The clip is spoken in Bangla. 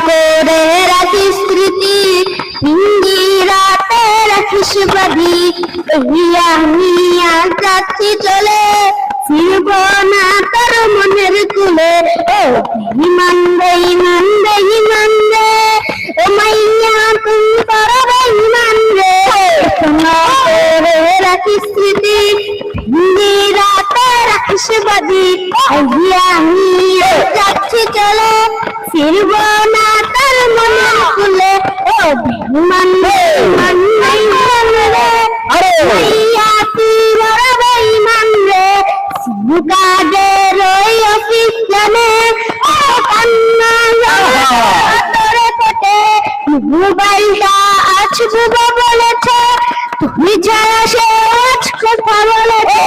করে রাখিস স্মৃতি, রাতে রাখিস বাঁধি। আমি আজ যাচ্ছি চলে, ফিরব না তোর মনের কুলে। ও বেঈমান বেঈমান বেঈমান রে, ও মাইয়া তুমি বড় বেঈমান রে। করে রাখিস স্মৃতি, রাতে রাখিস বাঁধি। আমি আজ যাচ্ছি চলে, ফিরব না তোর মনের কুলে। ও বেঈমান বেঈমান বেঈমান রে, মাইয়া তুই বড় বেঈমান রে। মুকাদের ওই অফিস জানে, ও কান্না তোরে কোটে। মোবাইলটা আজ বুবা বলেছে, তুমি ছাড়া সে আজ কথা বলেছে।